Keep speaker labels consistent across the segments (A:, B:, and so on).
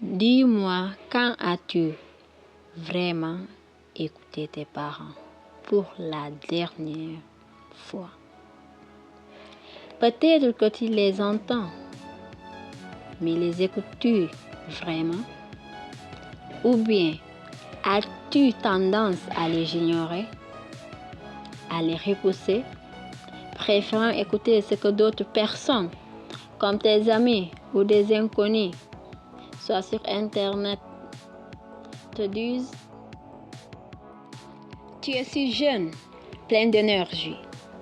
A: Dis-moi, quand as-tu vraiment écouté tes parents pour la dernière fois? Peut-être que tu les entends, mais les écoutes-tu vraiment? Ou bien as-tu tendance à les ignorer, à les repousser, préférant écouter ce que d'autres personnes, comme tes amis ou des inconnus, soit sur Internet, te disent? Tu es si jeune, plein d'énergie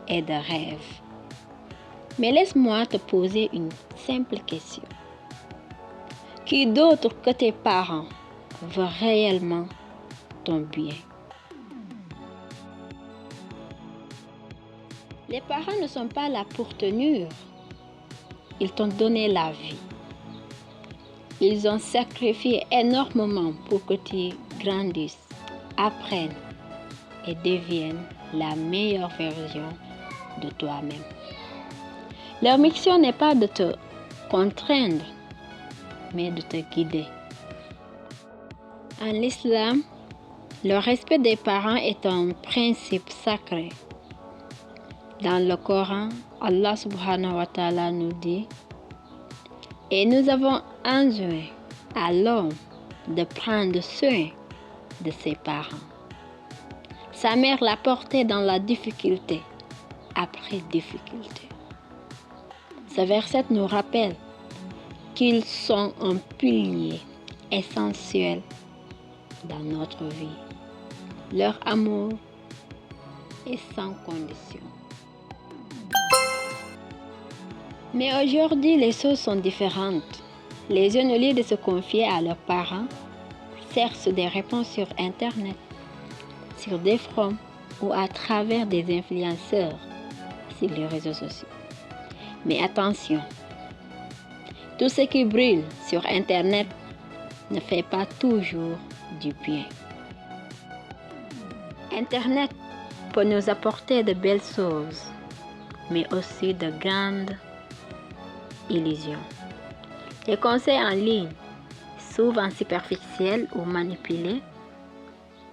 A: et de rêves. Mais laisse-moi te poser une simple question. Qui d'autre que tes parents veut réellement ton bien? Les parents ne sont pas là pour te nuire. Ils t'ont donné la vie. Ils ont sacrifié énormément pour que tu grandisses, apprennes et deviennes la meilleure version de toi-même. Leur mission n'est pas de te contraindre, mais de te guider. En l'islam, le respect des parents est un principe sacré. Dans le Coran, Allah subhanahu wa ta'ala nous dit: et nous avons enjoint à l'homme de prendre soin de ses parents. Sa mère l'a porté dans la difficulté après difficulté. Ce verset nous rappelle qu'ils sont un pilier essentiel dans notre vie. Leur amour est sans condition. Mais aujourd'hui, les choses sont différentes. Les jeunes, au lieu de se confier à leurs parents, cherchent des réponses sur Internet, sur des forums ou à travers des influenceurs sur les réseaux sociaux. Mais attention, tout ce qui brille sur Internet ne fait pas toujours du bien. Internet peut nous apporter de belles choses, mais aussi de grandes illusions. Les conseils en ligne, souvent superficiels ou manipulés,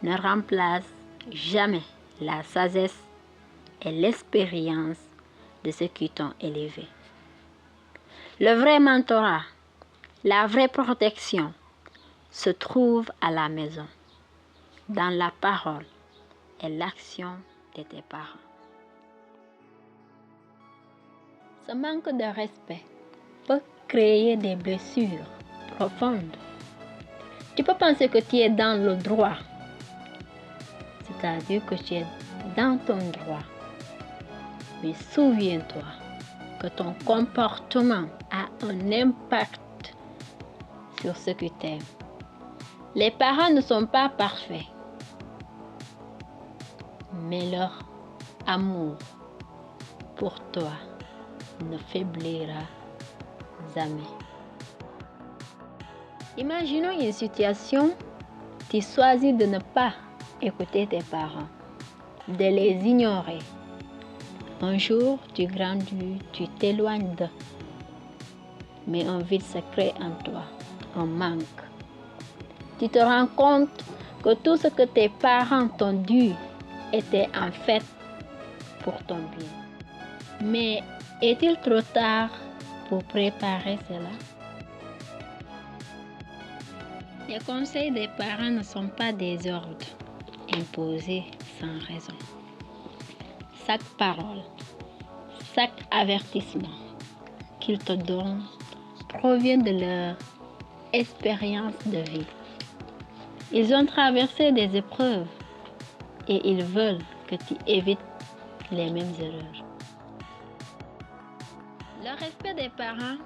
A: ne remplacent jamais la sagesse et l'expérience de ceux qui t'ont élevé. Le vrai mentorat, la vraie protection se trouve à la maison, dans la parole et l'action de tes parents. Ce manque de respect peut créer des blessures profondes. Tu peux penser que tu es dans le droit, c'est-à-dire que tu es dans ton droit. Mais souviens-toi que ton comportement a un impact sur ceux qui t'aiment. Les parents ne sont pas parfaits, mais leur amour pour toi ne faiblira jamais. Imaginons une situation, tu choisis de ne pas écouter tes parents, de les ignorer. Un jour, tu grandis, tu t'éloignes d'eux, mais un vide se crée en toi, un manque. Tu te rends compte que tout ce que tes parents t'ont dit était en fait pour ton bien. Mais est-il trop tard pour préparer cela? Les conseils des parents ne sont pas des ordres imposés sans raison. Chaque parole, chaque avertissement qu'ils te donnent provient de leur expérience de vie. Ils ont traversé des épreuves et ils veulent que tu évites les mêmes erreurs. Le respect des parents,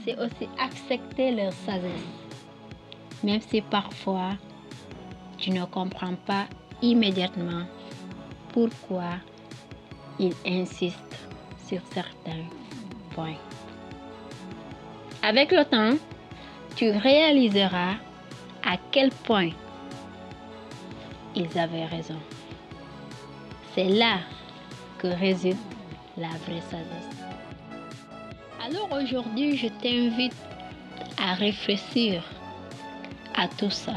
A: c'est aussi accepter leur sagesse, même si parfois tu ne comprends pas immédiatement pourquoi ils insistent sur certains points. Avec le temps, tu réaliseras à quel point ils avaient raison. C'est là que réside la vraie sagesse. Alors aujourd'hui, je t'invite à réfléchir à tout ça.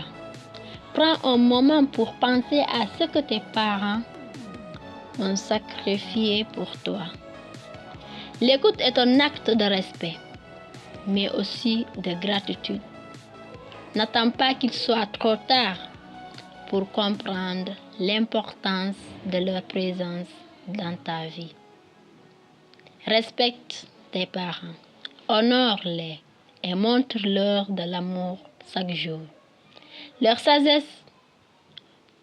A: Prends un moment pour penser à ce que tes parents ont sacrifié pour toi. L'écoute est un acte de respect, mais aussi de gratitude. N'attends pas qu'il soit trop tard pour comprendre l'importance de leur présence dans ta vie. Respecte tes parents, honore-les et montre-leur de l'amour chaque jour. Leur sagesse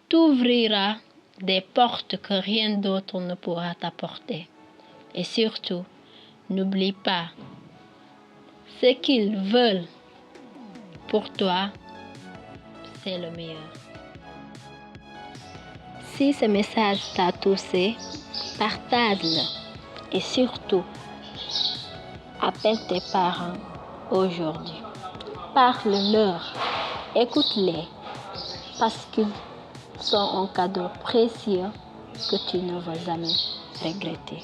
A: t'ouvrira des portes que rien d'autre ne pourra t'apporter. Et surtout, n'oublie pas, ce qu'ils veulent pour toi, c'est le meilleur. Si ce message t'a touché, partage-le et surtout, appelle tes parents aujourd'hui. Parle-leur, écoute-les parce qu'ils sont un cadeau précieux que tu ne vas jamais regretter.